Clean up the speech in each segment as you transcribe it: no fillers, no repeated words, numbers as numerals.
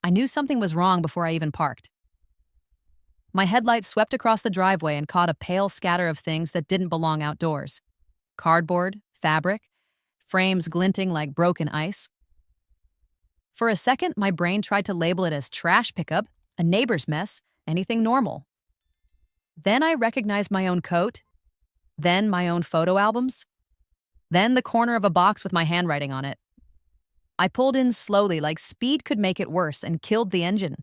I knew something was wrong before I even parked. My headlights swept across the driveway and caught a pale scatter of things that didn't belong outdoors. Cardboard, fabric, frames glinting like broken ice. For a second, my brain tried to label it as trash pickup, a neighbor's mess, anything normal. Then I recognized my own coat, then my own photo albums, then the corner of a box with my handwriting on it. I pulled in slowly, like speed could make it worse, and killed the engine.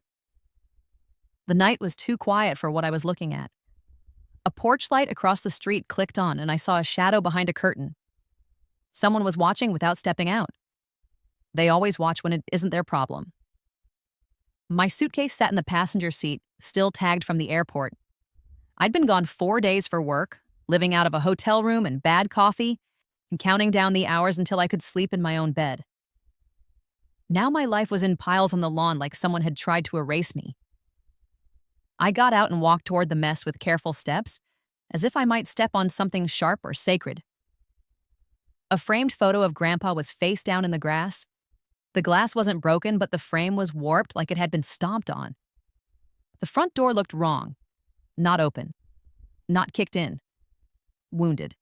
The night was too quiet for what I was looking at. A porch light across the street clicked on, and I saw a shadow behind a curtain. Someone was watching without stepping out. They always watch when it isn't their problem. My suitcase sat in the passenger seat, still tagged from the airport. I'd been gone 4 days for work, living out of a hotel room and bad coffee, and counting down the hours until I could sleep in my own bed. Now my life was in piles on the lawn like someone had tried to erase me. I got out and walked toward the mess with careful steps, as if I might step on something sharp or sacred. A framed photo of Grandpa was face down in the grass. The glass wasn't broken, but the frame was warped like it had been stomped on. The front door looked wrong. Not open. Not kicked in. Wounded.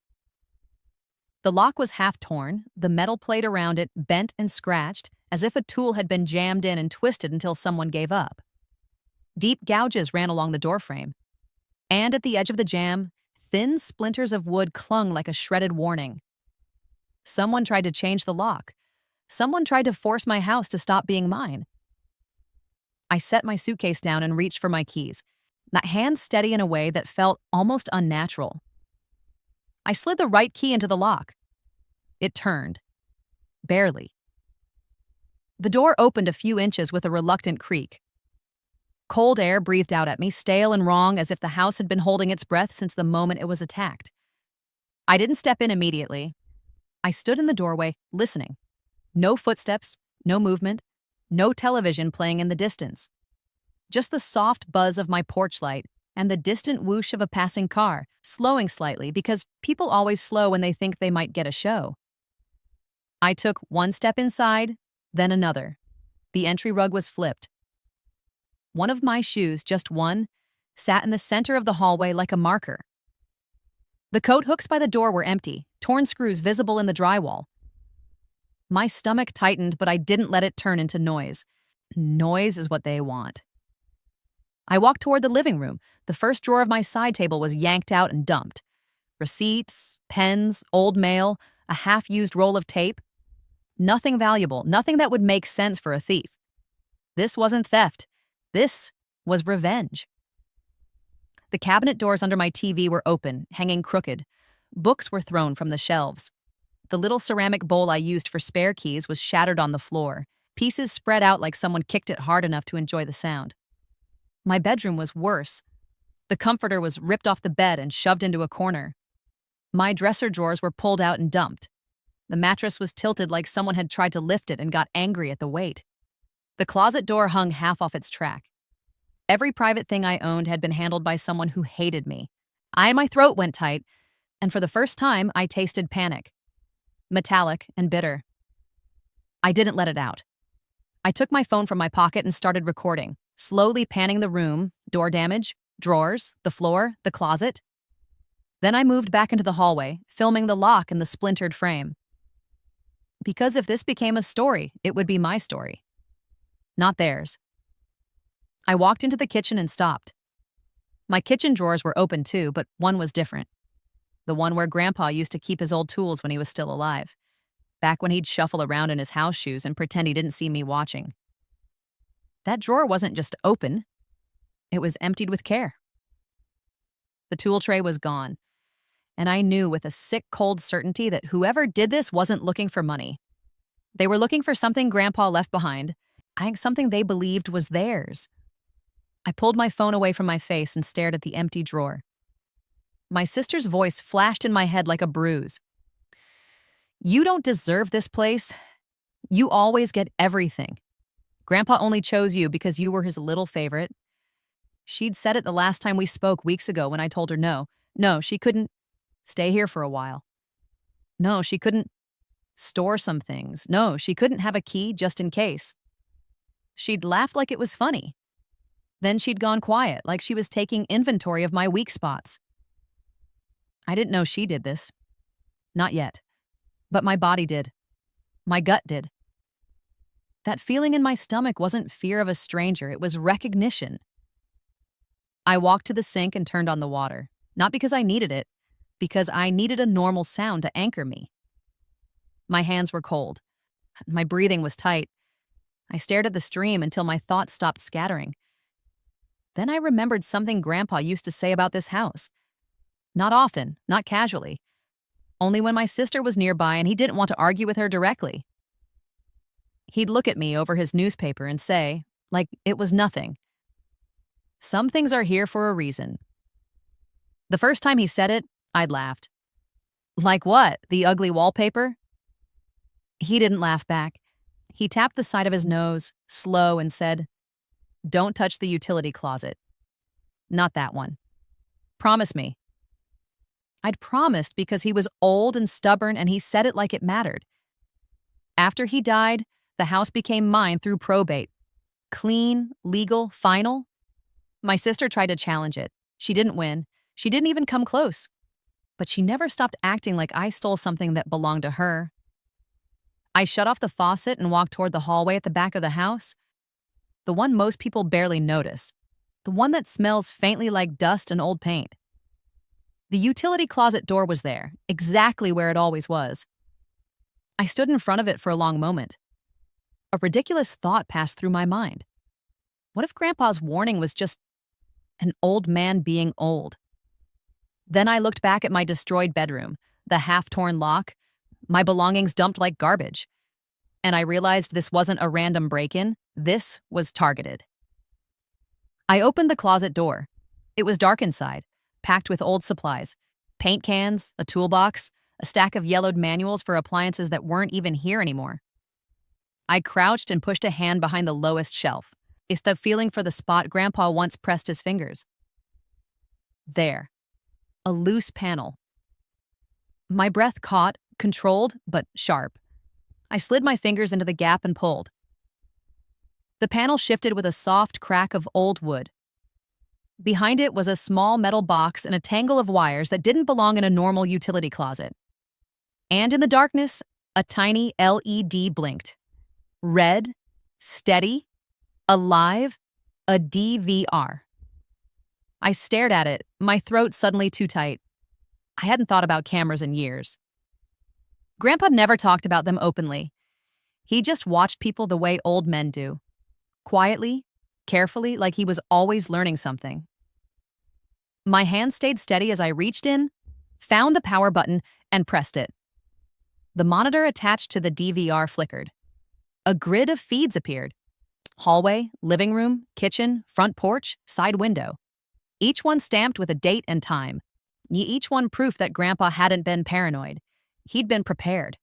The lock was half torn, the metal plate around it bent and scratched, as if a tool had been jammed in and twisted until someone gave up. Deep gouges ran along the doorframe. And at the edge of the jam, thin splinters of wood clung like a shredded warning. Someone tried to change the lock. Someone tried to force my house to stop being mine. I set my suitcase down and reached for my keys, that hand steady in a way that felt almost unnatural. I slid the right key into the lock. It turned. Barely. The door opened a few inches with a reluctant creak. Cold air breathed out at me, stale and wrong, as if the house had been holding its breath since the moment it was attacked. I didn't step in immediately. I stood in the doorway, listening. No footsteps, no movement, no television playing in the distance. Just the soft buzz of my porch light and the distant whoosh of a passing car, slowing slightly because people always slow when they think they might get a show. I took one step inside, then another. The entry rug was flipped. One of my shoes, just one, sat in the center of the hallway like a marker. The coat hooks by the door were empty, torn screws visible in the drywall. My stomach tightened, but I didn't let it turn into noise. Noise is what they want. I walked toward the living room. The first drawer of my side table was yanked out and dumped. Receipts, pens, old mail, a half-used roll of tape. Nothing valuable, nothing that would make sense for a thief. This wasn't theft. This was revenge. The cabinet doors under my TV were open, hanging crooked. Books were thrown from the shelves. The little ceramic bowl I used for spare keys was shattered on the floor, pieces spread out like someone kicked it hard enough to enjoy the sound. My bedroom was worse. The comforter was ripped off the bed and shoved into a corner. My dresser drawers were pulled out and dumped. The mattress was tilted like someone had tried to lift it and got angry at the weight. The closet door hung half off its track. Every private thing I owned had been handled by someone who hated me. My throat went tight, and for the first time, I tasted panic. Metallic and bitter. I didn't let it out. I took my phone from my pocket and started recording, slowly panning the room, door damage, drawers, the floor, the closet. Then I moved back into the hallway, filming the lock and the splintered frame. Because if this became a story, it would be my story, not theirs. I walked into the kitchen and stopped. My kitchen drawers were open too, but one was different. The one where Grandpa used to keep his old tools when he was still alive, back when he'd shuffle around in his house shoes and pretend he didn't see me watching. That drawer wasn't just open, it was emptied with care. The tool tray was gone, and I knew with a sick, cold certainty that whoever did this wasn't looking for money. They were looking for something Grandpa left behind, something they believed was theirs. I pulled my phone away from my face and stared at the empty drawer. My sister's voice flashed in my head like a bruise. You don't deserve this place. You always get everything. Grandpa only chose you because you were his little favorite. She'd said it the last time we spoke weeks ago when I told her no. No, she couldn't stay here for a while. No, she couldn't store some things. No, she couldn't have a key just in case. she'd laughed like it was funny. Then she'd gone quiet, like she was taking inventory of my weak spots. I didn't know she did this. Not yet. But my body did. My gut did. That feeling in my stomach wasn't fear of a stranger, it was recognition. I walked to the sink and turned on the water, not because I needed it, because I needed a normal sound to anchor me. My hands were cold. My breathing was tight. I stared at the stream until my thoughts stopped scattering. Then I remembered something Grandpa used to say about this house. Not often, not casually. Only when my sister was nearby and he didn't want to argue with her directly. He'd look at me over his newspaper and say, like it was nothing, "Some things are here for a reason." The first time he said it, I'd laughed. Like what? The ugly wallpaper? He didn't laugh back. He tapped the side of his nose, slow, and said, "Don't touch the utility closet. Not that one. Promise me." I'd promised because he was old and stubborn and he said it like it mattered. After he died, the house became mine through probate. Clean, legal, final. My sister tried to challenge it. She didn't win. She didn't even come close. But she never stopped acting like I stole something that belonged to her. I shut off the faucet and walked toward the hallway at the back of the house. The one most people barely notice. The one that smells faintly like dust and old paint. The utility closet door was there, exactly where it always was. I stood in front of it for a long moment. A ridiculous thought passed through my mind. What if Grandpa's warning was just an old man being old? Then I looked back at my destroyed bedroom, the half-torn lock, my belongings dumped like garbage. And I realized this wasn't a random break-in, this was targeted. I opened the closet door. It was dark inside, packed with old supplies, paint cans, a toolbox, a stack of yellowed manuals for appliances that weren't even here anymore. I crouched and pushed a hand behind the lowest shelf. It's the feeling for the spot Grandpa once pressed his fingers. There. A loose panel. My breath caught, controlled, but sharp. I slid my fingers into the gap and pulled. The panel shifted with a soft crack of old wood. Behind it was a small metal box and a tangle of wires that didn't belong in a normal utility closet. And in the darkness, a tiny LED blinked. Red, steady, alive, a DVR. I stared at it, my throat suddenly too tight. I hadn't thought about cameras in years. Grandpa never talked about them openly. He just watched people the way old men do. Quietly, carefully, like he was always learning something. My hand stayed steady as I reached in, found the power button, and pressed it. The monitor attached to the DVR flickered. A grid of feeds appeared. Hallway, living room, kitchen, front porch, side window. Each one stamped with a date and time. Each one proof that Grandpa hadn't been paranoid. He'd been prepared.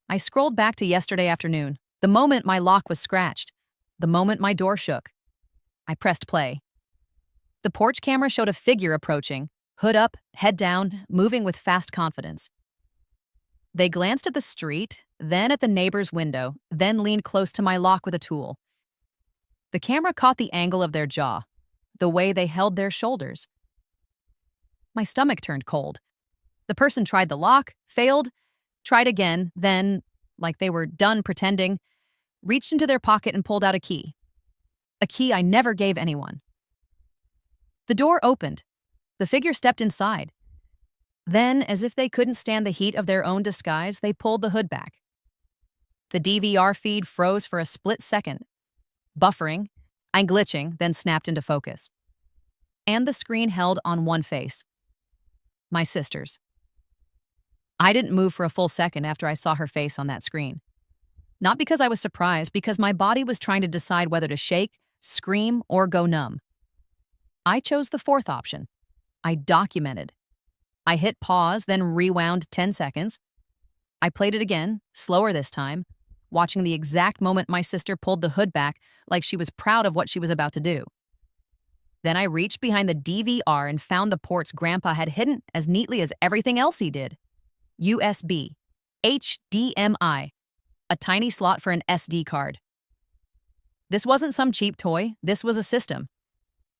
I scrolled back to yesterday afternoon, the moment my lock was scratched, the moment my door shook. I pressed play. The porch camera showed a figure approaching, hood up, head down, moving with fast confidence. They glanced at the street, then at the neighbor's window, then leaned close to my lock with a tool. The camera caught the angle of their jaw, the way they held their shoulders. My stomach turned cold. The person tried the lock, failed, tried again, then, like they were done pretending, reached into their pocket and pulled out a key. A key I never gave anyone. The door opened. The figure stepped inside. Then, as if they couldn't stand the heat of their own disguise, they pulled the hood back. The DVR feed froze for a split second, buffering and glitching, then snapped into focus. And the screen held on one face. My sister's. I didn't move for a full second after I saw her face on that screen. Not because I was surprised, because my body was trying to decide whether to shake, scream, or go numb. I chose the fourth option. I documented. I hit pause, then rewound 10 seconds. I played it again, slower this time, watching the exact moment my sister pulled the hood back like she was proud of what she was about to do. Then I reached behind the DVR and found the ports Grandpa had hidden as neatly as everything else he did. USB, HDMI, a tiny slot for an SD card. This wasn't some cheap toy, this was a system.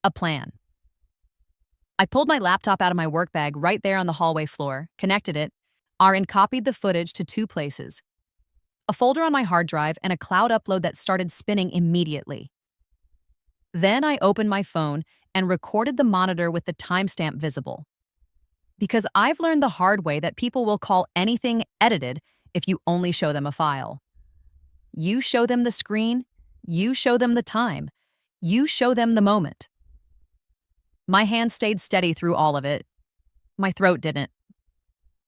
A plan. I pulled my laptop out of my work bag right there on the hallway floor, connected it, and copied the footage to 2 places. A folder on my hard drive and a cloud upload that started spinning immediately. Then I opened my phone and recorded the monitor with the timestamp visible. Because I've learned the hard way that people will call anything edited if you only show them a file. You show them the screen, you show them the time, you show them the moment. My hand stayed steady through all of it. My throat didn't.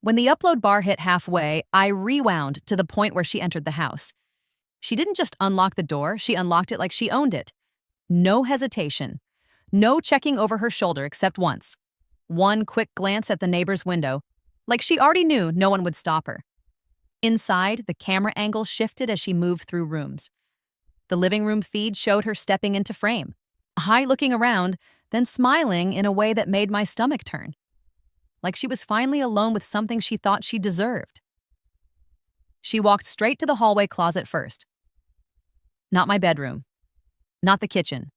When the upload bar hit halfway, I rewound to the point where she entered the house. She didn't just unlock the door, she unlocked it like she owned it. No hesitation. No checking over her shoulder except once. One quick glance at the neighbor's window, like she already knew no one would stop her. Inside, the camera angle shifted as she moved through rooms. The living room feed showed her stepping into frame, looking around, then smiling in a way that made my stomach turn. Like she was finally alone with something she thought she deserved. She walked straight to the hallway closet first. Not my bedroom. Not the kitchen.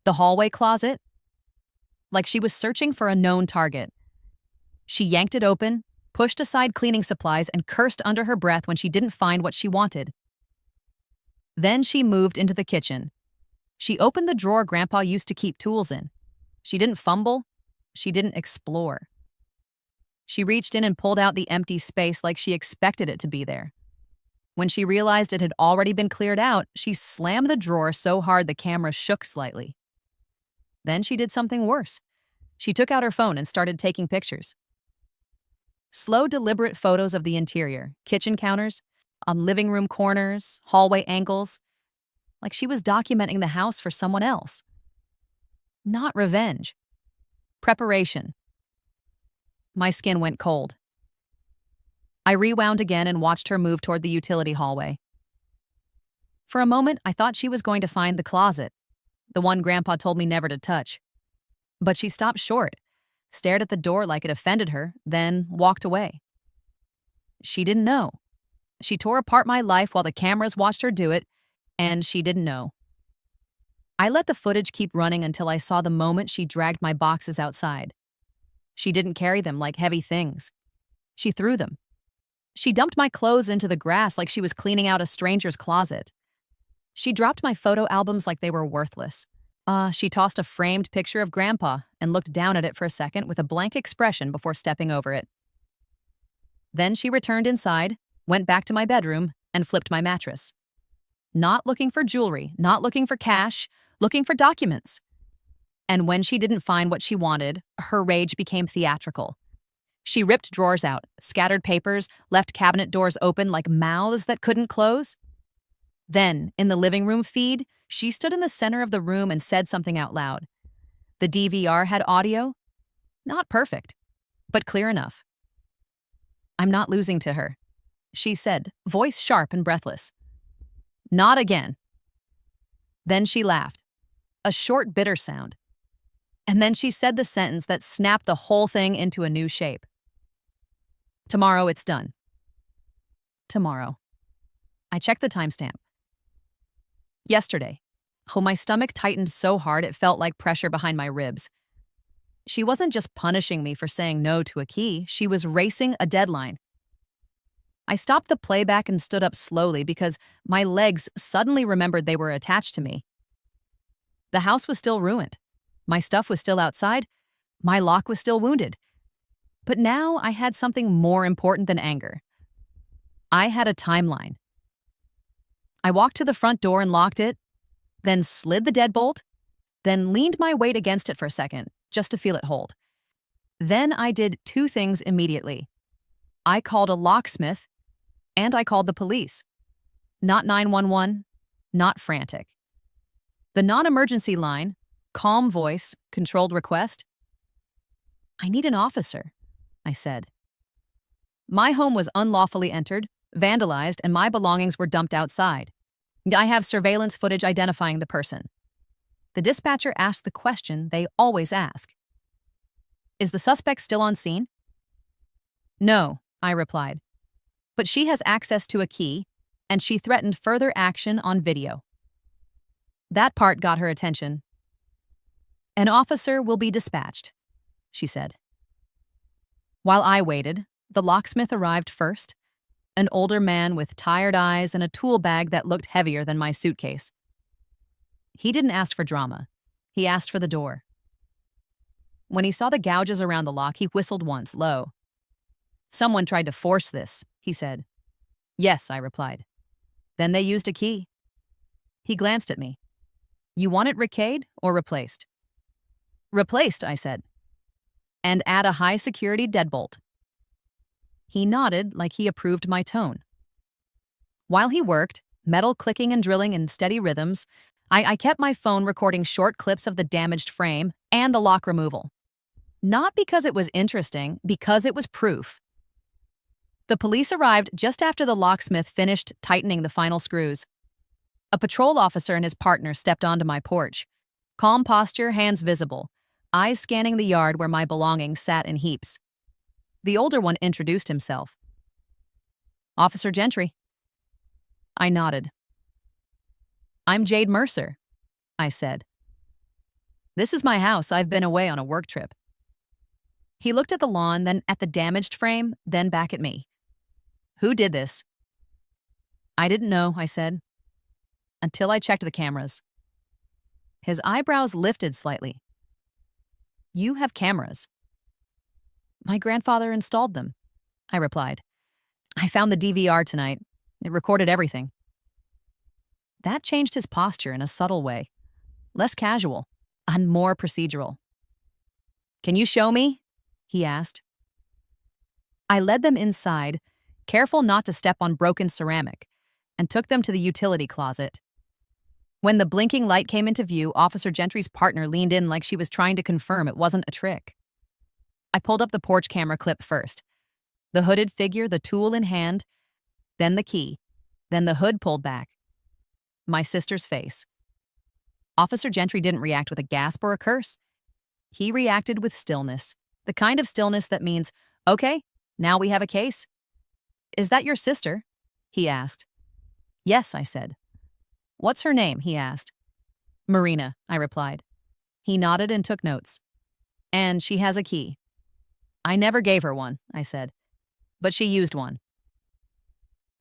The hallway closet? Like she was searching for a known target. She yanked it open, pushed aside cleaning supplies, and cursed under her breath when she didn't find what she wanted. Then she moved into the kitchen. She opened the drawer Grandpa used to keep tools in. She didn't fumble. She didn't explore. She reached in and pulled out the empty space like she expected it to be there. When she realized it had already been cleared out, she slammed the drawer so hard the camera shook slightly. Then she did something worse. She took out her phone and started taking pictures. Slow, deliberate photos of the interior, kitchen counters, living room corners, hallway angles, like she was documenting the house for someone else. Not revenge. Preparation. My skin went cold. I rewound again and watched her move toward the utility hallway. For a moment, I thought she was going to find the closet, the one Grandpa told me never to touch. But she stopped short, stared at the door like it offended her, then walked away. She didn't know. She tore apart my life while the cameras watched her do it, and she didn't know. I let the footage keep running until I saw the moment she dragged my boxes outside. She didn't carry them like heavy things. She threw them. She dumped my clothes into the grass like she was cleaning out a stranger's closet. She dropped my photo albums like they were worthless. She tossed a framed picture of Grandpa and looked down at it for a second with a blank expression before stepping over it. Then she returned inside, went back to my bedroom, and flipped my mattress. Not looking for jewelry, not looking for cash, looking for documents. And when she didn't find what she wanted, her rage became theatrical. She ripped drawers out, scattered papers, left cabinet doors open like mouths that couldn't close. Then, in the living room feed, she stood in the center of the room and said something out loud. The DVR had audio. Not perfect, but clear enough. "I'm not losing to her," she said, voice sharp and breathless. "Not again." Then she laughed, a short, bitter sound. And then she said the sentence that snapped the whole thing into a new shape. "Tomorrow it's done." Tomorrow. I checked the timestamp. Yesterday. Oh, my stomach tightened so hard it felt like pressure behind my ribs. She wasn't just punishing me for saying no to a key, she was racing a deadline. I stopped the playback and stood up slowly because my legs suddenly remembered they were attached to me. The house was still ruined. My stuff was still outside. My lock was still wounded. But now I had something more important than anger. I had a timeline. I walked to the front door and locked it, then slid the deadbolt, then leaned my weight against it for a second, just to feel it hold. Then I did 2 things immediately. I called a locksmith, and I called the police. Not 911, not frantic. The non-emergency line, calm voice, controlled request. "I need an officer," I said. My home was unlawfully entered, vandalized, and my belongings were dumped outside. I have surveillance footage identifying the person. The dispatcher asked the question they always ask. "Is the suspect still on scene?" "No," I replied. "But she has access to a key, and she threatened further action on video." That part got her attention. "An officer will be dispatched," she said. While I waited, the locksmith arrived first, an older man with tired eyes and a tool bag that looked heavier than my suitcase. He didn't ask for drama. He asked for the door. When he saw the gouges around the lock, he whistled once, low. "Someone tried to force this," he said. "Yes," I replied. "Then they used a key." He glanced at me. "You want it rickade or replaced?" "Replaced," I said. "And add a high-security deadbolt." He nodded like he approved my tone. While he worked, metal clicking and drilling in steady rhythms, I kept my phone recording short clips of the damaged frame and the lock removal. Not because it was interesting, because it was proof. The police arrived just after the locksmith finished tightening the final screws. A patrol officer and his partner stepped onto my porch. Calm posture, hands visible, eyes scanning the yard where my belongings sat in heaps. The older one introduced himself. "Officer Gentry." I nodded. "I'm Jade Mercer," I said. "This is my house. I've been away on a work trip." He looked at the lawn, then at the damaged frame, then back at me. "Who did this?" "I didn't know," I said, "until I checked the cameras." His eyebrows lifted slightly. "You have cameras?" "My grandfather installed them," I replied. "I found the DVR tonight. It recorded everything." That changed his posture in a subtle way, less casual and more procedural. "Can you show me?" he asked. I led them inside, careful not to step on broken ceramic, and took them to the utility closet. When the blinking light came into view, Officer Gentry's partner leaned in like she was trying to confirm it wasn't a trick. I pulled up the porch camera clip first. The hooded figure, the tool in hand, then the key, then the hood pulled back. My sister's face. Officer Gentry didn't react with a gasp or a curse. He reacted with stillness, the kind of stillness that means, "Okay, now we have a case." "Is that your sister?" he asked. "Yes," I said. "What's her name?" he asked. "Marina," I replied. He nodded and took notes. "And she has a key." "I never gave her one," I said, "but she used one."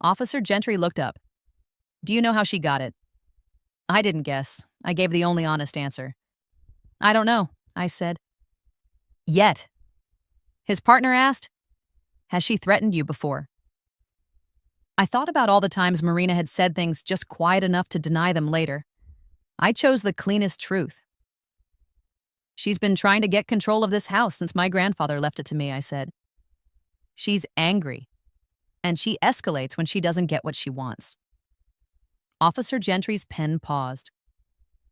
Officer Gentry looked up. "Do you know how she got it?" I didn't guess. I gave the only honest answer. "I don't know," I said. "Yet." His partner asked, "Has she threatened you before?" I thought about all the times Marina had said things just quiet enough to deny them later. I chose the cleanest truth. "She's been trying to get control of this house since my grandfather left it to me," I said. "She's angry, and she escalates when she doesn't get what she wants." Officer Gentry's pen paused.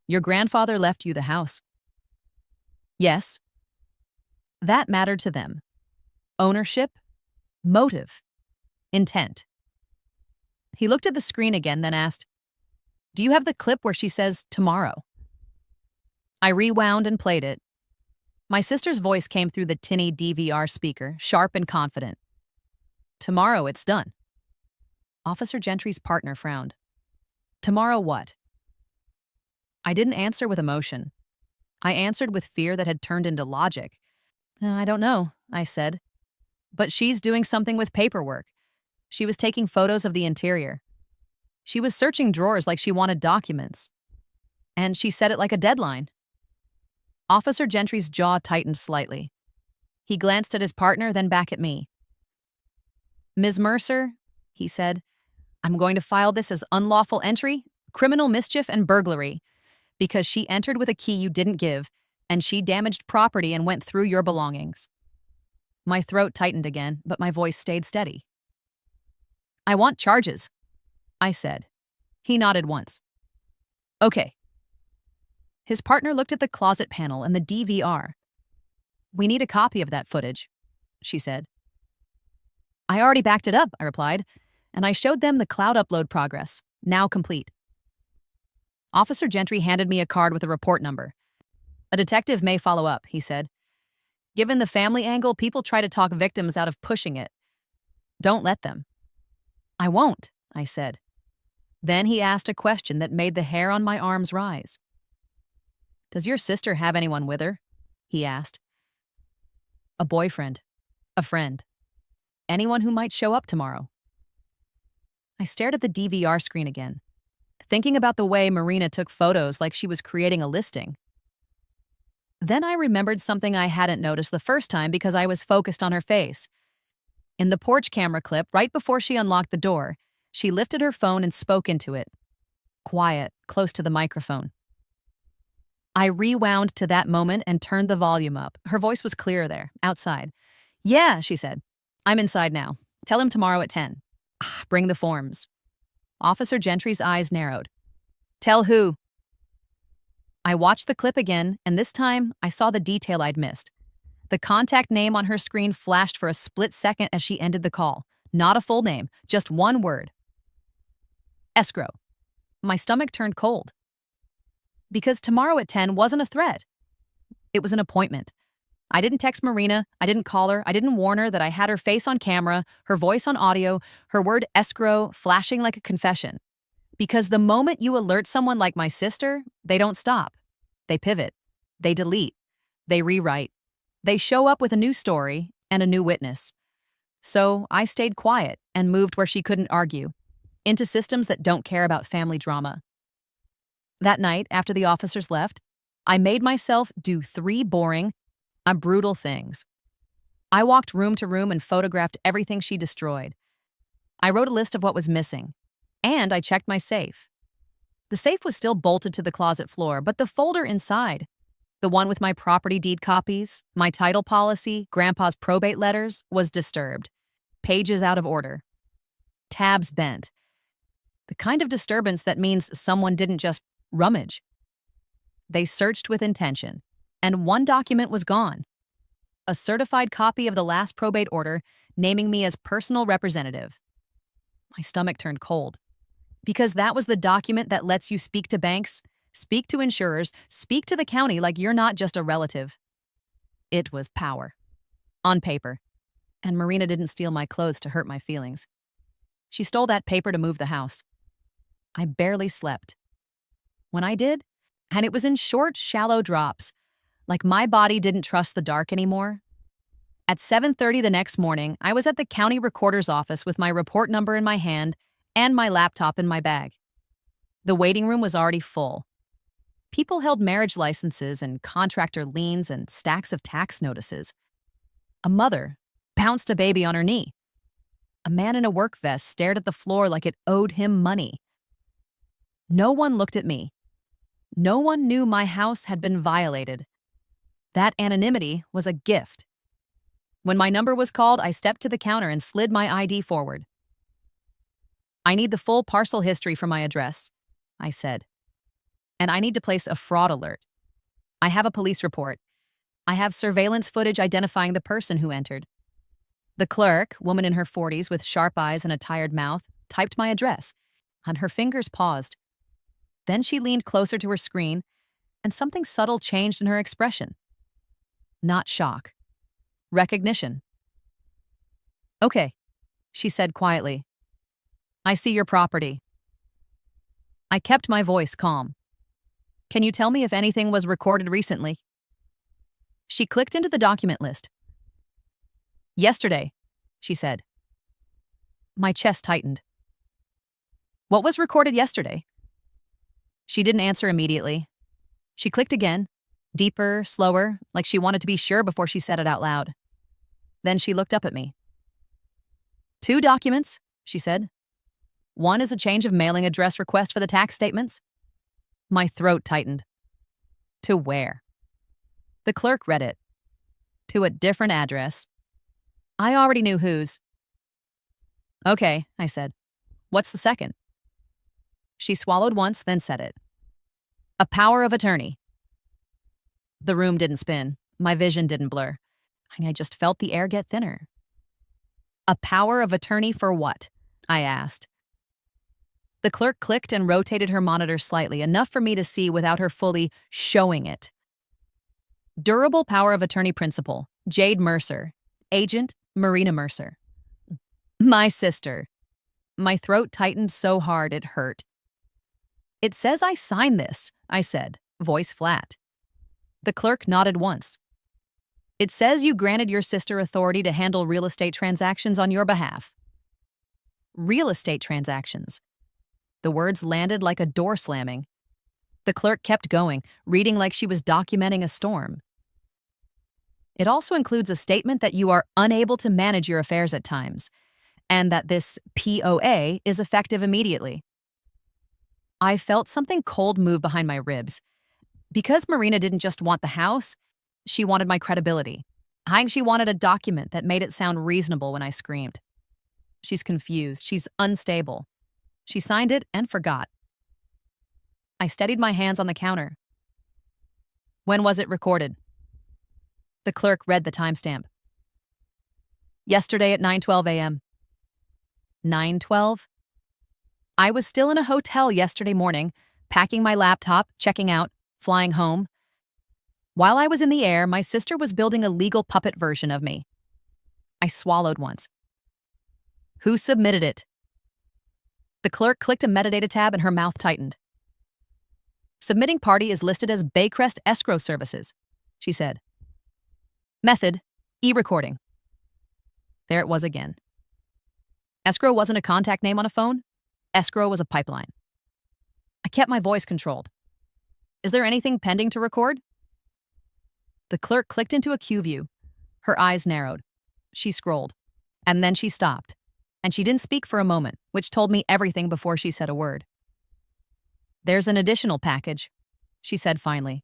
"Your grandfather left you the house." "Yes." That mattered to them. Ownership, motive, intent. He looked at the screen again, then asked, "Do you have the clip where she says tomorrow?" I rewound and played it. My sister's voice came through the tinny DVR speaker, sharp and confident. "Tomorrow it's done." Officer Gentry's partner frowned. "Tomorrow what?" I didn't answer with emotion. I answered with fear that had turned into logic. "I don't know," I said. "But she's doing something with paperwork. She was taking photos of the interior. She was searching drawers like she wanted documents. And she said it like a deadline." Officer Gentry's jaw tightened slightly. He glanced at his partner, then back at me. "Ms. Mercer," he said, "I'm going to file this as unlawful entry, criminal mischief, and burglary, because she entered with a key you didn't give, and she damaged property and went through your belongings." My throat tightened again, but my voice stayed steady. "I want charges," I said. He nodded once. "Okay." His partner looked at the closet panel and the DVR. "We need a copy of that footage," she said. "I already backed it up," I replied, and I showed them the cloud upload progress, now complete. Officer Gentry handed me a card with a report number. "A detective may follow up," he said. "Given the family angle, people try to talk victims out of pushing it. Don't let them." "I won't," I said. Then he asked a question that made the hair on my arms rise. "Does your sister have anyone with her?" he asked. "A boyfriend. A friend. Anyone who might show up tomorrow." I stared at the DVR screen again, thinking about the way Marina took photos like she was creating a listing. Then I remembered something I hadn't noticed the first time because I was focused on her face. In the porch camera clip, right before she unlocked the door, she lifted her phone and spoke into it. Quiet, close to the microphone. I rewound to that moment and turned the volume up. Her voice was clearer there, outside. "Yeah," she said. "I'm inside now. Tell him tomorrow at 10. Bring the forms." Officer Gentry's eyes narrowed. "Tell who?" I watched the clip again, and this time I saw the detail I'd missed. The contact name on her screen flashed for a split second as she ended the call. Not a full name, just one word. Escrow. My stomach turned cold. Because tomorrow at 10 wasn't a threat. It was an appointment. I didn't text Marina, I didn't call her, I didn't warn her that I had her face on camera, her voice on audio, her word escrow flashing like a confession. Because the moment you alert someone like my sister, they don't stop. They pivot. They delete. They rewrite. They show up with a new story and a new witness. So I stayed quiet and moved where she couldn't argue, into systems that don't care about family drama. That night, after the officers left, I made myself do 3 boring, brutal things. I walked room to room and photographed everything she destroyed. I wrote a list of what was missing, and I checked my safe. The safe was still bolted to the closet floor, but the folder inside, the one with my property deed copies, my title policy, Grandpa's probate letters, was disturbed. Pages out of order. Tabs bent. The kind of disturbance that means someone didn't just rummage. They searched with intention, and one document was gone. A certified copy of the last probate order naming me as personal representative. My stomach turned cold. Because that was the document that lets you speak to banks, speak to insurers, speak to the county like you're not just a relative. It was power. On paper. And Marina didn't steal my clothes to hurt my feelings. She stole that paper to move the house. I barely slept. When I did, and it was in short, shallow drops, like my body didn't trust the dark anymore. At 7:30 the next morning, I was at the county recorder's office with my report number in my hand and my laptop in my bag. The waiting room was already full. People held marriage licenses and contractor liens and stacks of tax notices. A mother bounced a baby on her knee. A man in a work vest stared at the floor like it owed him money. No one looked at me. No one knew my house had been violated. That anonymity was a gift. When my number was called, I stepped to the counter and slid my ID forward. "I need the full parcel history for my address," I said. "And I need to place a fraud alert. I have a police report. I have surveillance footage identifying the person who entered." The clerk, woman in her 40s with sharp eyes and a tired mouth, typed my address, and her fingers paused. Then she leaned closer to her screen, and something subtle changed in her expression. Not shock. Recognition. "Okay," she said quietly. "I see your property." I kept my voice calm. "Can you tell me if anything was recorded recently?" She clicked into the document list. "Yesterday," she said. My chest tightened. "What was recorded yesterday?" She didn't answer immediately. She clicked again, deeper, slower, like she wanted to be sure before she said it out loud. Then she looked up at me. "2 documents," she said. "One is a change of mailing address request for the tax statements." My throat tightened. "To where?" The clerk read it. "To a different address." I already knew whose. "Okay," I said. "What's the second?" She swallowed once, then said it. "A power of attorney." The room didn't spin. My vision didn't blur. I just felt the air get thinner. "A power of attorney for what?" I asked. The clerk clicked and rotated her monitor slightly, enough for me to see without her fully showing it. "Durable power of attorney principal, Jade Mercer. Agent, Marina Mercer." My sister. My throat tightened so hard it hurt. It says I signed this, I said, voice flat. The clerk nodded once. It says you granted your sister authority to handle real estate transactions on your behalf. Real estate transactions. The words landed like a door slamming. The clerk kept going, reading like she was documenting a storm. It also includes a statement that you are unable to manage your affairs at times, and that this POA is effective immediately. I felt something cold move behind my ribs. Because Marina didn't just want the house, she wanted my credibility. She wanted a document that made it sound reasonable when I screamed. She's confused. She's unstable. She signed it and forgot. I steadied my hands on the counter. When was it recorded? The clerk read the timestamp. Yesterday at 9:12 a.m. 9:12? I was still in a hotel yesterday morning, packing my laptop, checking out, flying home. While I was in the air, my sister was building a legal puppet version of me. I swallowed once. Who submitted it? The clerk clicked a metadata tab and her mouth tightened. Submitting party is listed as Baycrest Escrow Services, she said. Method, e-recording. There it was again. Escrow wasn't a contact name on a phone. Escrow was a pipeline. I kept my voice controlled. Is there anything pending to record? The clerk clicked into a queue view. Her eyes narrowed. She scrolled. And then she stopped. And she didn't speak for a moment, which told me everything before she said a word. There's an additional package, she said finally.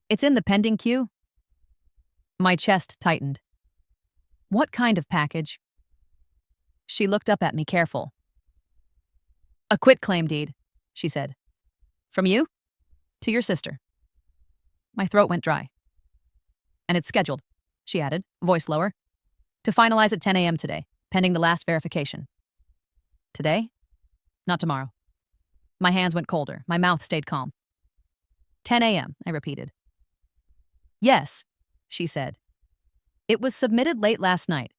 It's in the pending queue. My chest tightened. What kind of package? She looked up at me, careful. A quitclaim deed, she said. From you? To your sister. My throat went dry. And it's scheduled, she added, voice lower, to finalize at 10 a.m. today, pending the last verification. Today? Not tomorrow. My hands went colder. My mouth stayed calm. 10 a.m., I repeated. Yes, she said. It was submitted late last night.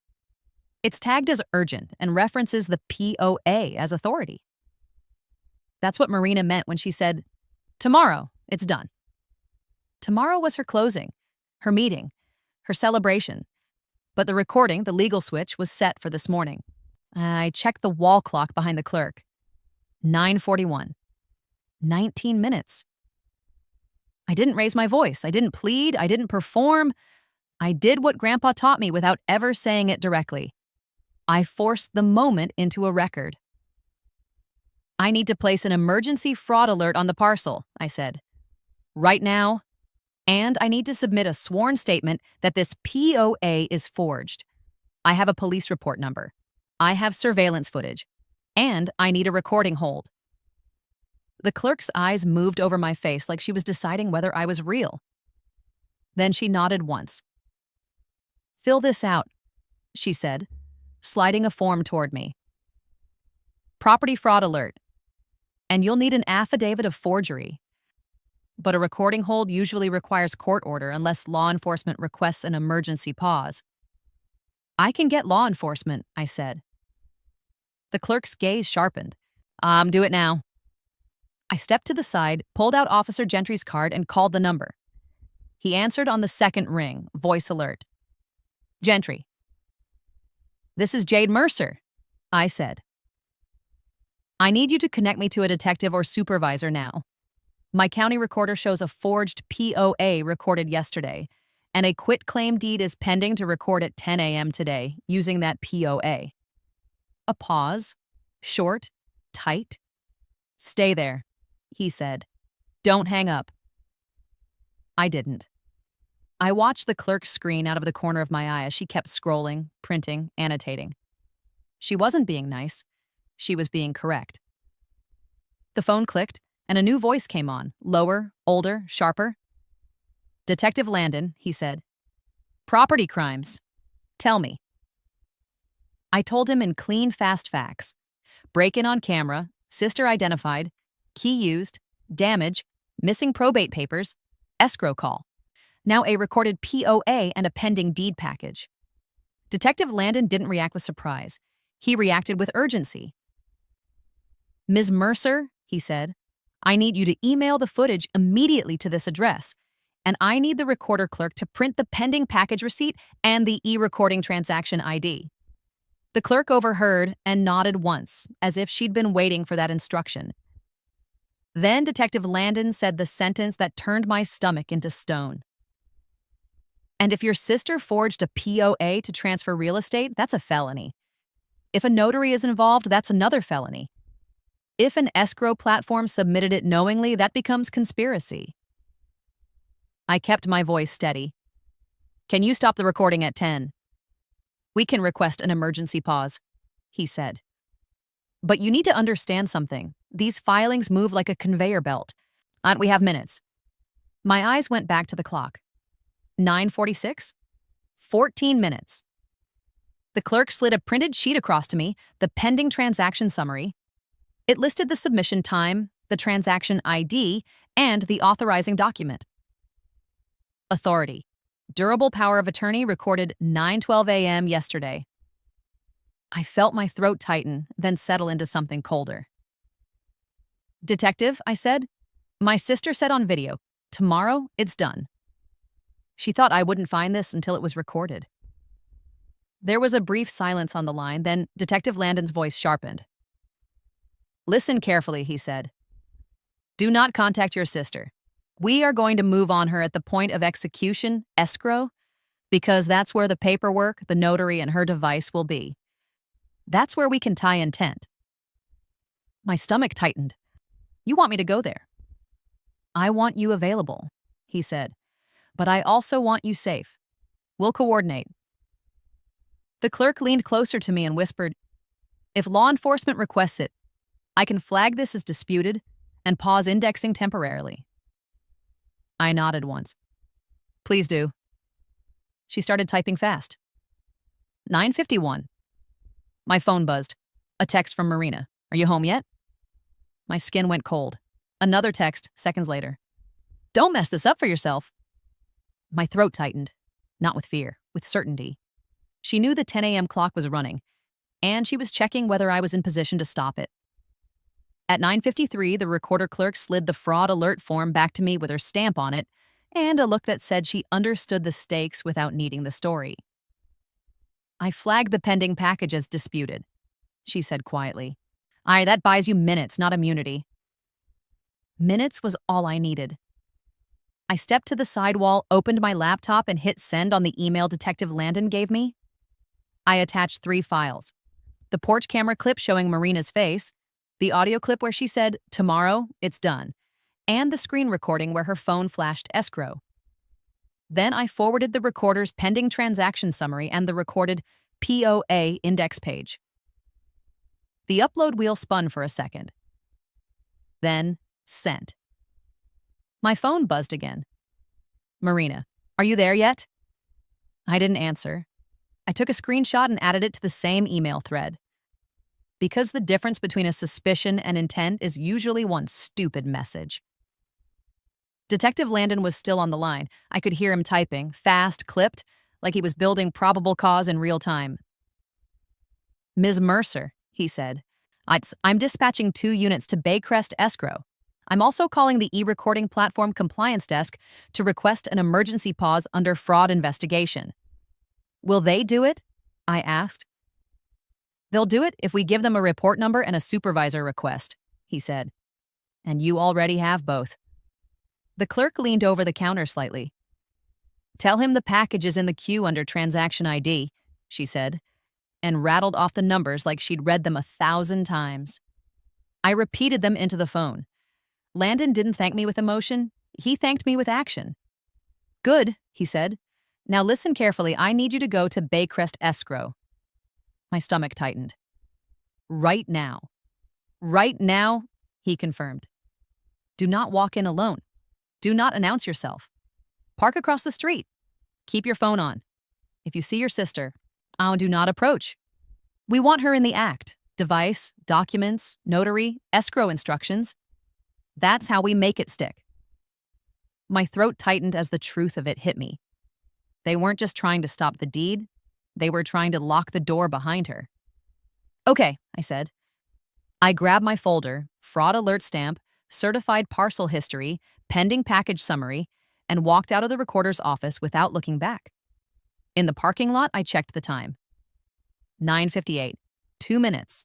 It's tagged as urgent and references the POA as authority. That's what Marina meant when she said, tomorrow, it's done. Tomorrow was her closing, her meeting, her celebration. But the recording, the legal switch, was set for this morning. I checked the wall clock behind the clerk. 9:41. 19 minutes. I didn't raise my voice. I didn't plead. I didn't perform. I did what Grandpa taught me without ever saying it directly. I forced the moment into a record. I need to place an emergency fraud alert on the parcel, I said. Right now. And I need to submit a sworn statement that this POA is forged. I have a police report number. I have surveillance footage. And I need a recording hold. The clerk's eyes moved over my face like she was deciding whether I was real. Then she nodded once. Fill this out, she said, sliding a form toward me. Property fraud alert. And you'll need an affidavit of forgery. But a recording hold usually requires court order unless law enforcement requests an emergency pause. I can get law enforcement, I said. The clerk's gaze sharpened. Do it now. I stepped to the side, pulled out Officer Gentry's card, and called the number. He answered on the second ring, voice alert. Gentry. This is Jade Mercer, I said. I need you to connect me to a detective or supervisor now. My county recorder shows a forged POA recorded yesterday, and a quitclaim deed is pending to record at 10 a.m. today using that POA. A pause, short, tight. Stay there, he said. Don't hang up. I didn't. I watched the clerk's screen out of the corner of my eye as she kept scrolling, printing, annotating. She wasn't being nice. She was being correct. The phone clicked, and a new voice came on, lower, older, sharper. Detective Landon, he said. Property crimes. Tell me. I told him in clean, fast facts. Break-in on camera, sister identified, key used, damage, missing probate papers, escrow call. Now a recorded POA and a pending deed package. Detective Landon didn't react with surprise. He reacted with urgency. Ms. Mercer, he said, I need you to email the footage immediately to this address. And I need the recorder clerk to print the pending package receipt and the e-recording transaction ID. The clerk overheard and nodded once, as if she'd been waiting for that instruction. Then Detective Landon said the sentence that turned my stomach into stone. And if your sister forged a POA to transfer real estate, that's a felony. If a notary is involved, that's another felony. If an escrow platform submitted it knowingly, that becomes conspiracy. I kept my voice steady. Can you stop the recording at 10? We can request an emergency pause, he said. But you need to understand something. These filings move like a conveyor belt. We have minutes. My eyes went back to the clock. 9:46? 14 minutes. The clerk slid a printed sheet across to me, the pending transaction summary. It listed the submission time, the transaction ID, and the authorizing document. Authority. Durable power of attorney recorded 9:12 a.m. yesterday. I felt my throat tighten, then settle into something colder. Detective, I said. My sister said on video, tomorrow it's done. She thought I wouldn't find this until it was recorded. There was a brief silence on the line, then Detective Landon's voice sharpened. Listen carefully, he said. Do not contact your sister. We are going to move on her at the point of execution, escrow, because that's where the paperwork, the notary, and her device will be. That's where we can tie intent. My stomach tightened. You want me to go there? I want you available, he said, but I also want you safe. We'll coordinate. The clerk leaned closer to me and whispered, if law enforcement requests it, I can flag this as disputed and pause indexing temporarily. I nodded once. Please do. She started typing fast. 9:51. My phone buzzed. A text from Marina. Are you home yet? My skin went cold. Another text, seconds later. Don't mess this up for yourself. My throat tightened. Not with fear, with certainty. She knew the 10 a.m. clock was running, and she was checking whether I was in position to stop it. At 9:53, the recorder clerk slid the fraud alert form back to me with her stamp on it and a look that said she understood the stakes without needing the story. I flagged the pending package as disputed, she said quietly. Aye, that buys you minutes, not immunity. Minutes was all I needed. I stepped to the sidewall, opened my laptop, and hit send on the email Detective Landon gave me. I attached 3 files. The porch camera clip showing Marina's face, the audio clip where she said, tomorrow, it's done, and the screen recording where her phone flashed escrow. Then I forwarded the recorder's pending transaction summary and the recorded POA index page. The upload wheel spun for a second. Then, sent. My phone buzzed again. Marina, are you there yet? I didn't answer. I took a screenshot and added it to the same email thread. Because the difference between a suspicion and intent is usually one stupid message. Detective Landon was still on the line. I could hear him typing, fast, clipped, like he was building probable cause in real time. Ms. Mercer, he said, I'm dispatching 2 units to Baycrest Escrow. I'm also calling the e-recording platform compliance desk to request an emergency pause under fraud investigation. Will they do it? I asked. They'll do it if we give them a report number and a supervisor request, he said. And you already have both. The clerk leaned over the counter slightly. Tell him the package is in the queue under transaction ID, she said, and rattled off the numbers like she'd read them 1,000 times. I repeated them into the phone. Landon didn't thank me with emotion. He thanked me with action. Good, he said. Now listen carefully. I need you to go to Baycrest Escrow. My stomach tightened. Right now. Right now, he confirmed. Do not walk in alone. Do not announce yourself. Park across the street. Keep your phone on. If you see your sister, do not approach. We want her in the act. Device, documents, notary, escrow instructions. That's how we make it stick. My throat tightened as the truth of it hit me. They weren't just trying to stop the deed. They were trying to lock the door behind her. Okay, I said. I grabbed my folder, fraud alert stamp, certified parcel history, pending package summary, and walked out of the recorder's office without looking back. In the parking lot, I checked the time. 9:58. 2 minutes.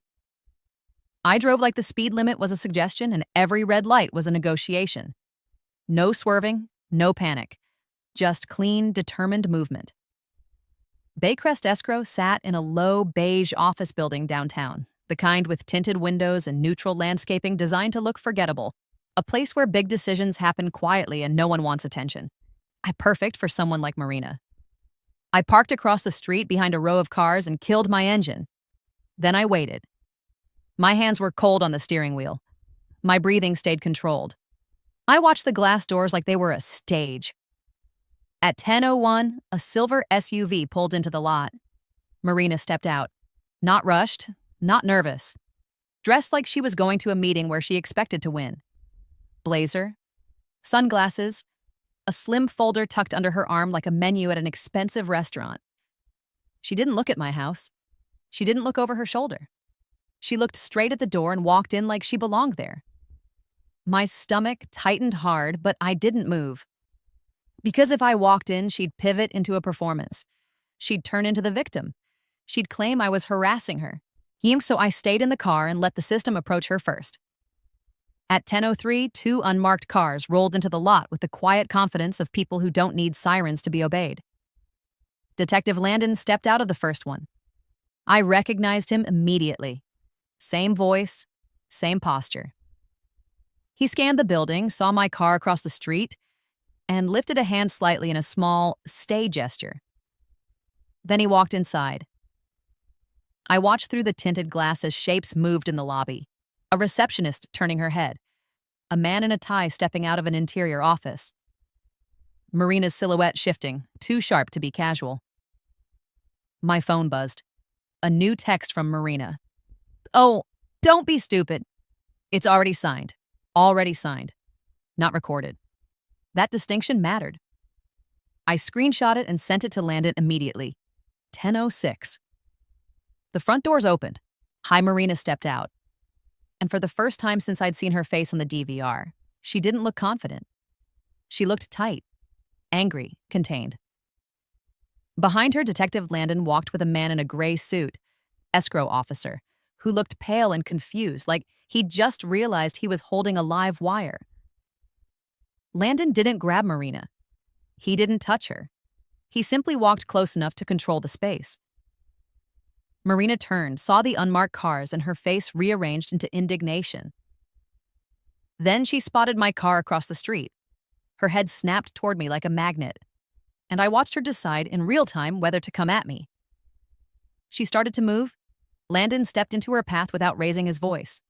I drove like the speed limit was a suggestion and every red light was a negotiation. No swerving, no panic. Just clean, determined movement. Baycrest Escrow sat in a low, beige office building downtown, the kind with tinted windows and neutral landscaping designed to look forgettable, a place where big decisions happen quietly and no one wants attention. Perfect for someone like Marina. I parked across the street behind a row of cars and killed my engine. Then I waited. My hands were cold on the steering wheel. My breathing stayed controlled. I watched the glass doors like they were a stage. At 10:01, a silver SUV pulled into the lot. Marina stepped out. Not rushed, not nervous. Dressed like she was going to a meeting where she expected to win. Blazer, sunglasses, a slim folder tucked under her arm like a menu at an expensive restaurant. She didn't look at my house. She didn't look over her shoulder. She looked straight at the door and walked in like she belonged there. My stomach tightened hard, but I didn't move. Because if I walked in, she'd pivot into a performance. She'd turn into the victim. She'd claim I was harassing her. So I stayed in the car and let the system approach her first. At 10:03, 2 unmarked cars rolled into the lot with the quiet confidence of people who don't need sirens to be obeyed. Detective Landon stepped out of the first one. I recognized him immediately. Same voice, same posture. He scanned the building, saw my car across the street, and lifted a hand slightly in a small stay gesture. Then he walked inside. I watched through the tinted glass as shapes moved in the lobby. A receptionist turning her head. A man in a tie stepping out of an interior office. Marina's silhouette shifting, too sharp to be casual. My phone buzzed. A new text from Marina. "Oh, don't be stupid. It's already signed. Already signed. Not recorded." That distinction mattered. I screenshot it and sent it to Landon immediately. 10:06. The front doors opened. Hi, Marina stepped out. And for the first time since I'd seen her face on the DVR, she didn't look confident. She looked tight, angry, contained. Behind her, Detective Landon walked with a man in a gray suit, escrow officer, who looked pale and confused, like he'd just realized he was holding a live wire. Landon didn't grab Marina. He didn't touch her. He simply walked close enough to control the space. Marina turned, saw the unmarked cars, and her face rearranged into indignation. Then she spotted my car across the street. Her head snapped toward me like a magnet, and I watched her decide in real time whether to come at me. She started to move. Landon stepped into her path without raising his voice.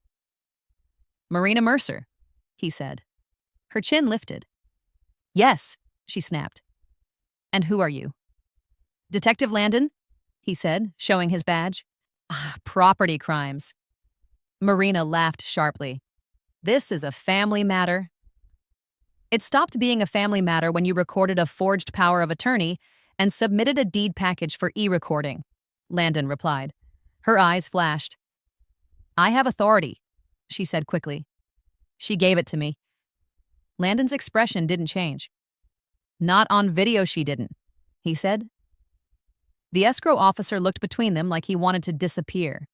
"Marina Mercer," he said. Her chin lifted. "Yes," she snapped. "And who are you?" "Detective Landon," he said, showing his badge. Property crimes." Marina laughed sharply. "This is a family matter." "It stopped being a family matter when you recorded a forged power of attorney and submitted a deed package for e-recording," Landon replied. Her eyes flashed. "I have authority," she said quickly. "She gave it to me." Landon's expression didn't change. "Not on video she didn't," he said. The escrow officer looked between them like he wanted to disappear.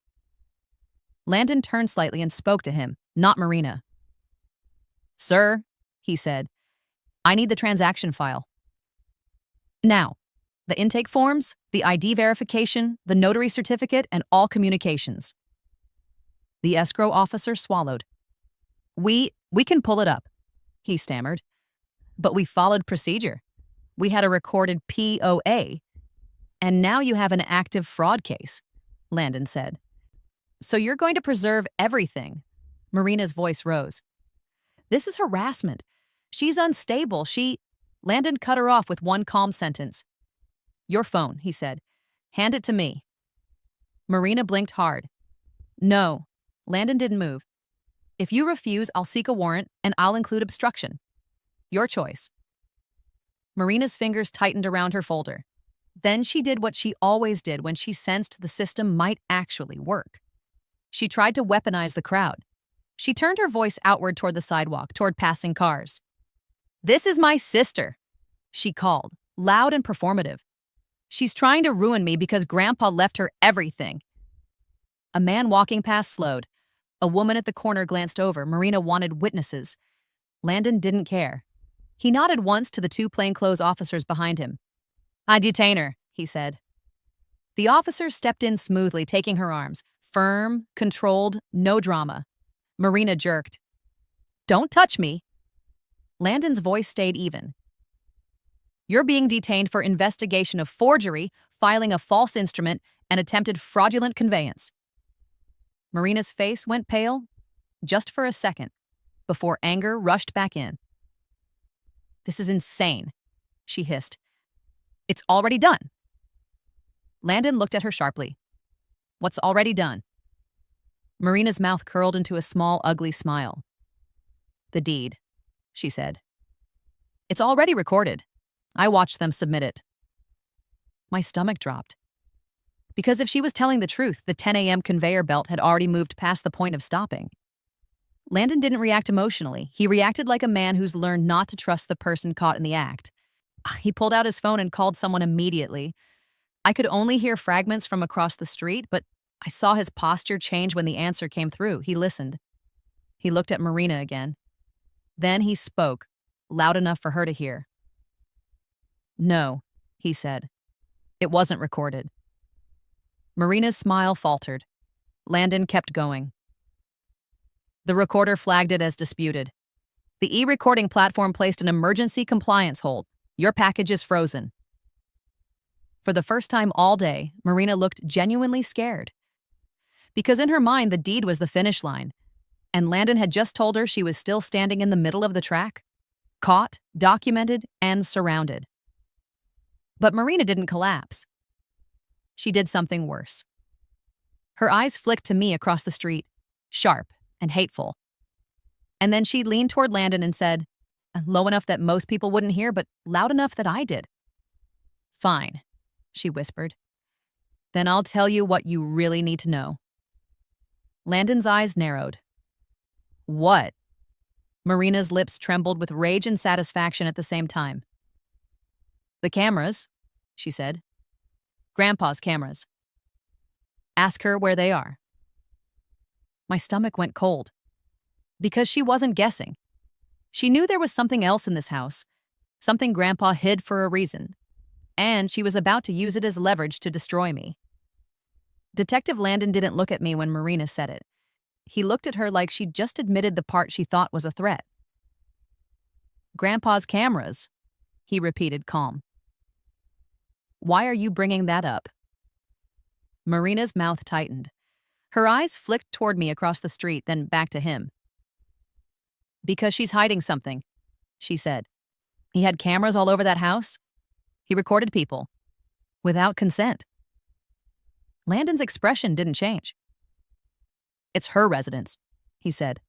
Landon turned slightly and spoke to him, not Marina. "Sir," he said, "I need the transaction file. Now, the intake forms, the ID verification, the notary certificate, and all communications." The escrow officer swallowed. We can pull it up," he stammered. "But we followed procedure. We had a recorded POA. And now you have an active fraud case," Landon said. "So you're going to preserve everything." Marina's voice rose. "This is harassment. She's unstable. Landon cut her off with one calm sentence. "Your phone," he said. "Hand it to me." Marina blinked hard. "No." Landon didn't move. "If you refuse, I'll seek a warrant, and I'll include obstruction. Your choice." Marina's fingers tightened around her folder. Then she did what she always did when she sensed the system might actually work. She tried to weaponize the crowd. She turned her voice outward toward the sidewalk, toward passing cars. "This is my sister," she called, loud and performative. "She's trying to ruin me because Grandpa left her everything." A man walking past slowed. A woman at the corner glanced over. Marina wanted witnesses. Landon didn't care. He nodded once to the two plainclothes officers behind him. "I detain her," he said. The officers stepped in smoothly, taking her arms. Firm, controlled, no drama. Marina jerked. "Don't touch me." Landon's voice stayed even. "You're being detained for investigation of forgery, filing a false instrument, and attempted fraudulent conveyance." Marina's face went pale, just for a second, before anger rushed back in. "This is insane," she hissed. "It's already done." Landon looked at her sharply. "What's already done?" Marina's mouth curled into a small, ugly smile. "The deed," she said. "It's already recorded. I watched them submit it." My stomach dropped. Because if she was telling the truth, the 10 a.m. conveyor belt had already moved past the point of stopping. Landon didn't react emotionally. He reacted like a man who's learned not to trust the person caught in the act. He pulled out his phone and called someone immediately. I could only hear fragments from across the street, but I saw his posture change when the answer came through. He listened. He looked at Marina again. Then he spoke, loud enough for her to hear. "No," he said. "It wasn't recorded." Marina's smile faltered. Landon kept going. "The recorder flagged it as disputed. The e-recording platform placed an emergency compliance hold. Your package is frozen." For the first time all day, Marina looked genuinely scared. Because in her mind, the deed was the finish line, and Landon had just told her she was still standing in the middle of the track, caught, documented, and surrounded. But Marina didn't collapse. She did something worse. Her eyes flicked to me across the street, sharp and hateful. And then she leaned toward Landon and said, low enough that most people wouldn't hear, but loud enough that I did. "Fine," she whispered. "Then I'll tell you what you really need to know." Landon's eyes narrowed. "What?" Marina's lips trembled with rage and satisfaction at the same time. "The cameras," she said. "Grandpa's cameras. Ask her where they are." My stomach went cold. Because she wasn't guessing. She knew there was something else in this house, something Grandpa hid for a reason, and she was about to use it as leverage to destroy me. Detective Landon didn't look at me when Marina said it. He looked at her like she'd just admitted the part she thought was a threat. "Grandpa's cameras," he repeated, calm. "Why are you bringing that up?" Marina's mouth tightened. Her eyes flicked toward me across the street, then back to him. "Because she's hiding something," she said. "He had cameras all over that house. He recorded people. Without consent." Landon's expression didn't change. "It's her residence," he said.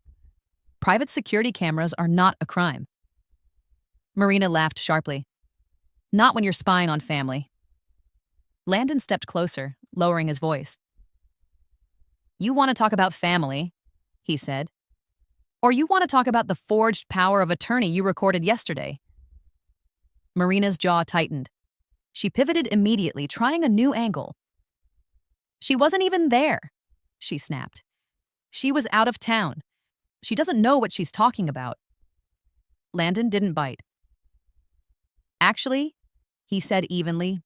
"Private security cameras are not a crime." Marina laughed sharply. "Not when you're spying on family." Landon stepped closer, lowering his voice. "You want to talk about family," he said. "Or you want to talk about the forged power of attorney you recorded yesterday?" Marina's jaw tightened. She pivoted immediately, trying a new angle. "She wasn't even there," she snapped. "She was out of town. She doesn't know what she's talking about." Landon didn't bite. "Actually," he said evenly,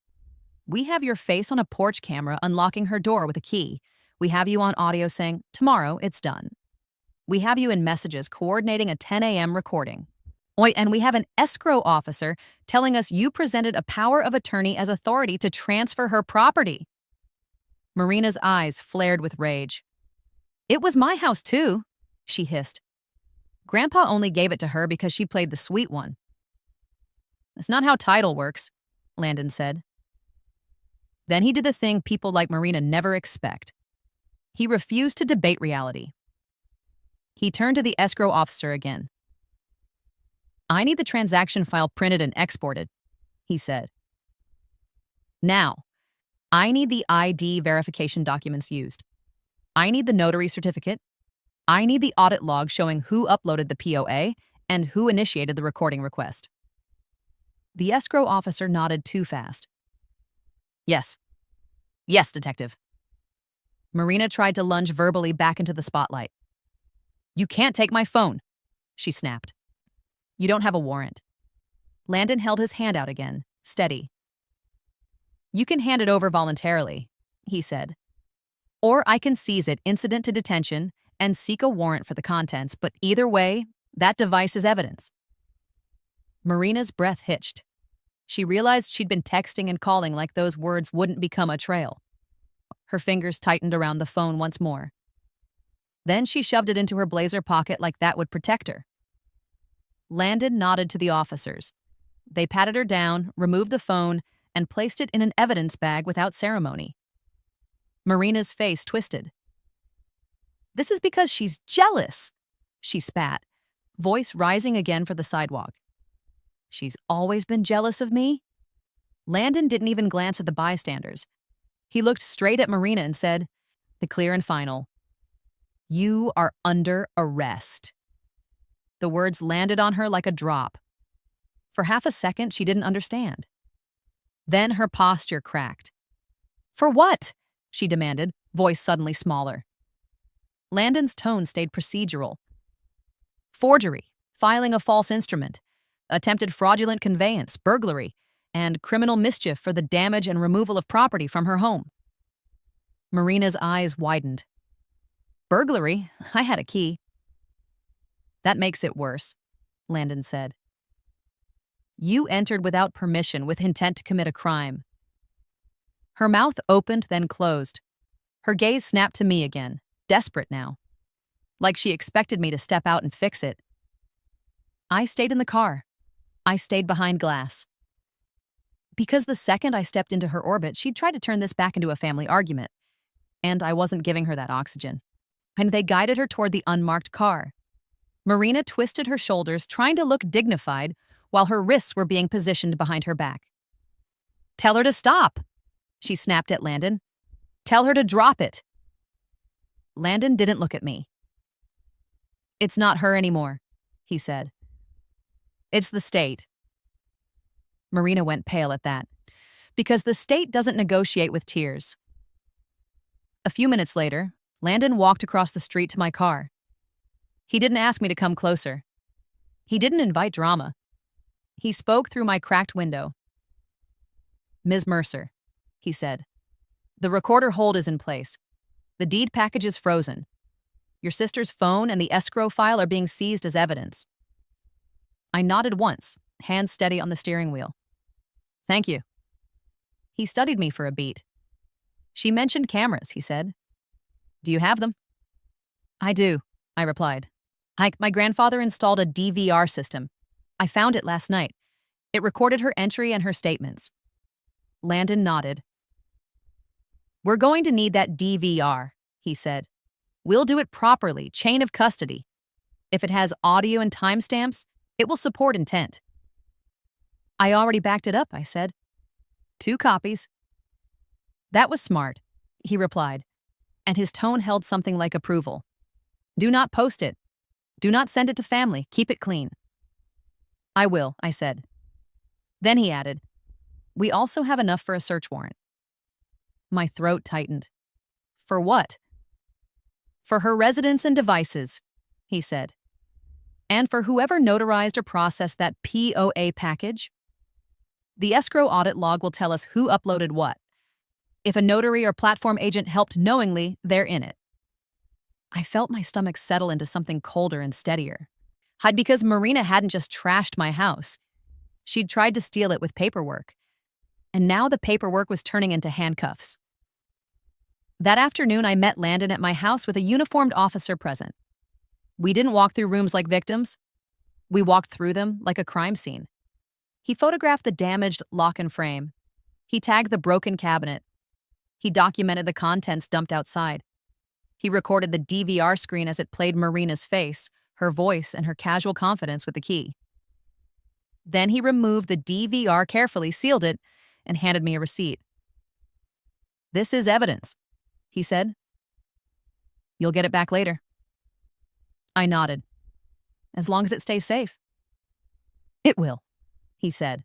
"we have your face on a porch camera unlocking her door with a key. We have you on audio saying, 'Tomorrow, it's done.' We have you in messages coordinating a 10 a.m. recording. And we have an escrow officer telling us you presented a power of attorney as authority to transfer her property." Marina's eyes flared with rage. "It was my house too," she hissed. "Grandpa only gave it to her because she played the sweet one." "That's not how title works," Landon said. Then he did the thing people like Marina never expect. He refused to debate reality. He turned to the escrow officer again. "I need the transaction file printed and exported," he said. "Now, I need the ID verification documents used. I need the notary certificate, I need the audit log showing who uploaded the POA and who initiated the recording request. The escrow officer nodded too fast. Yes. Yes, detective. Marina tried to lunge verbally back into the spotlight. You can't take my phone, she snapped. You don't have a warrant. Landon held his hand out again, steady. You can hand it over voluntarily, he said. Or I can seize it incident to detention and seek a warrant for the contents, but either way, that device is evidence. Marina's breath hitched. She realized she'd been texting and calling like those words wouldn't become a trail. Her fingers tightened around the phone once more. Then she shoved it into her blazer pocket like that would protect her. Landon nodded to the officers. They patted her down, removed the phone, and placed it in an evidence bag without ceremony. Marina's face twisted. This is because she's jealous, she spat, voice rising again for the sidewalk. She's always been jealous of me? Landon didn't even glance at the bystanders. He looked straight at Marina and said, the clear and final, you are under arrest. The words landed on her like a drop. For half a second, she didn't understand. Then her posture cracked. For what? She demanded, voice suddenly smaller. Landon's tone stayed procedural. Forgery, filing a false instrument, attempted fraudulent conveyance, burglary, and criminal mischief for the damage and removal of property from her home. Marina's eyes widened. Burglary? I had a key. That makes it worse, Landon said. You entered without permission with intent to commit a crime. Her mouth opened, then closed. Her gaze snapped to me again, desperate now. Like she expected me to step out and fix it. I stayed in the car. I stayed behind glass. Because the second I stepped into her orbit, she'd try to turn this back into a family argument. And I wasn't giving her that oxygen. And they guided her toward the unmarked car. Marina twisted her shoulders, trying to look dignified, while her wrists were being positioned behind her back. Tell her to stop, she snapped at Landon. Tell her to drop it. Landon didn't look at me. It's not her anymore, he said. It's the state. Marina went pale at that, because the state doesn't negotiate with tears. A few minutes later, Landon walked across the street to my car. He didn't ask me to come closer. He didn't invite drama. He spoke through my cracked window. Ms. Mercer, he said, the recorder hold is in place. The deed package is frozen. Your sister's phone and the escrow file are being seized as evidence. I nodded once, hands steady on the steering wheel. Thank you. He studied me for a beat. She mentioned cameras, he said. Do you have them? I do, I replied. My grandfather installed a DVR system. I found it last night. It recorded her entry and her statements. Landon nodded. We're going to need that DVR, he said. We'll do it properly, chain of custody. If it has audio and timestamps, it will support intent. I already backed it up, I said. 2 copies. That was smart, he replied, and his tone held something like approval. Do not post it. Do not send it to family. Keep it clean. I will, I said. Then he added, we also have enough for a search warrant. My throat tightened. For what? For her residence and devices, he said. And for whoever notarized or processed that POA package. The escrow audit log will tell us who uploaded what. If a notary or platform agent helped knowingly, they're in it. I felt my stomach settle into something colder and steadier. Because Marina hadn't just trashed my house. She'd tried to steal it with paperwork. And now the paperwork was turning into handcuffs. That afternoon, I met Landon at my house with a uniformed officer present. We didn't walk through rooms like victims. We walked through them like a crime scene. He photographed the damaged lock and frame. He tagged the broken cabinet. He documented the contents dumped outside. He recorded the DVR screen as it played Marina's face, her voice, and her casual confidence with the key. Then he removed the DVR carefully, sealed it, and handed me a receipt. This is evidence, he said. You'll get it back later. I nodded. As long as it stays safe. It will, he said.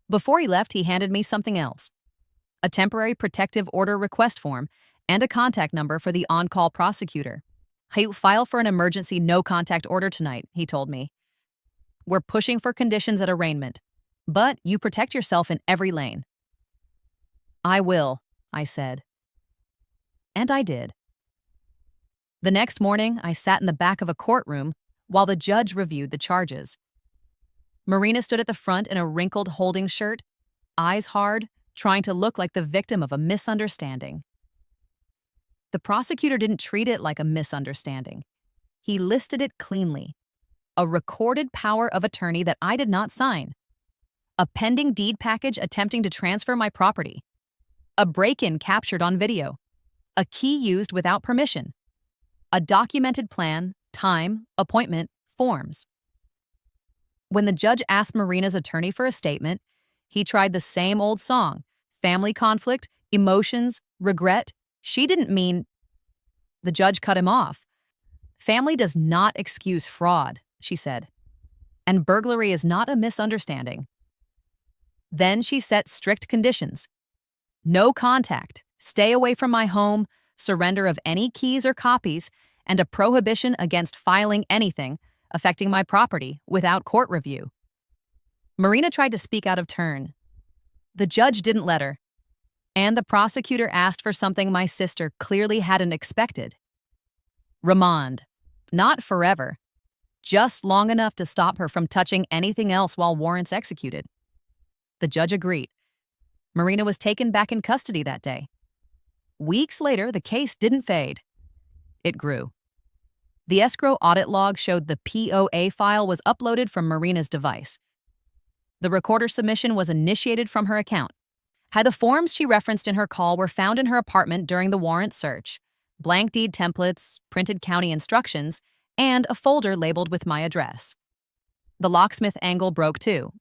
Before he left, he handed me something else. A temporary protective order request form and a contact number for the on-call prosecutor. He'll file for an emergency no-contact order tonight, he told me. We're pushing for conditions at arraignment, but you protect yourself in every lane. I will, I said. And I did. The next morning, I sat in the back of a courtroom while the judge reviewed the charges. Marina stood at the front in a wrinkled holding shirt, eyes hard, trying to look like the victim of a misunderstanding. The prosecutor didn't treat it like a misunderstanding. He listed it cleanly. A recorded power of attorney that I did not sign. A pending deed package attempting to transfer my property. A break-in captured on video. A key used without permission. A documented plan, time, appointment, forms. When the judge asked Marina's attorney for a statement, he tried the same old song. Family conflict, emotions, regret. She didn't mean... The judge cut him off. Family does not excuse fraud, she said. And burglary is not a misunderstanding. Then she set strict conditions. No contact, stay away from my home, surrender of any keys or copies, and a prohibition against filing anything affecting my property without court review. Marina tried to speak out of turn. The judge didn't let her, and the prosecutor asked for something my sister clearly hadn't expected. Remand. Not forever. Just long enough to stop her from touching anything else while warrants executed. The judge agreed. Marina was taken back in custody that day. Weeks later, the case didn't fade. It grew. The escrow audit log showed the POA file was uploaded from Marina's device. The recorder submission was initiated from her account. The forms she referenced in her call were found in her apartment during the warrant search, blank deed templates, printed county instructions, and a folder labeled with my address. The locksmith angle broke too.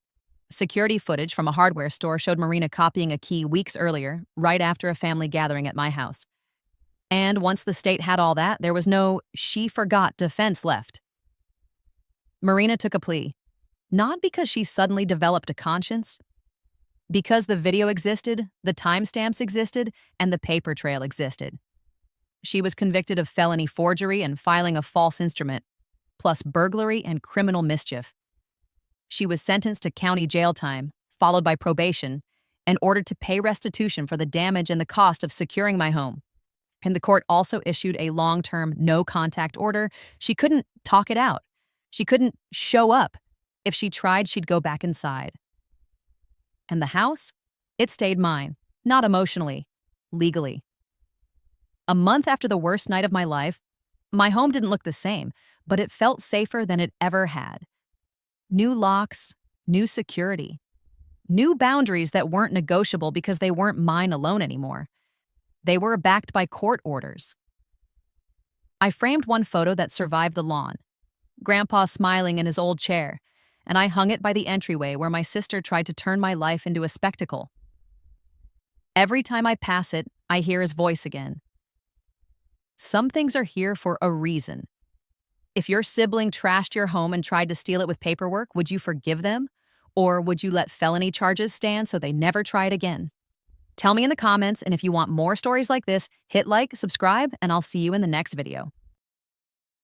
Security footage from a hardware store showed Marina copying a key weeks earlier, right after a family gathering at my house. And once the state had all that, there was no "she forgot" defense left. Marina took a plea, not because she suddenly developed a conscience, because the video existed, the timestamps existed, and the paper trail existed. She was convicted of felony forgery and filing a false instrument, plus burglary and criminal mischief. She was sentenced to county jail time, followed by probation, and ordered to pay restitution for the damage and the cost of securing my home. And the court also issued a long-term no-contact order. She couldn't talk it out. She couldn't show up. If she tried, she'd go back inside. And the house? It stayed mine, not emotionally, legally. A month after the worst night of my life, my home didn't look the same, but it felt safer than it ever had. New locks, new security, new boundaries that weren't negotiable because they weren't mine alone anymore. They were backed by court orders. I framed one photo that survived the lawn, Grandpa smiling in his old chair, and I hung it by the entryway where my sister tried to turn my life into a spectacle. Every time I pass it, I hear his voice again. Some things are here for a reason. If your sibling trashed your home and tried to steal it with paperwork, would you forgive them? Or would you let felony charges stand so they never try it again? Tell me in the comments, and if you want more stories like this, hit like, subscribe, and I'll see you in the next video.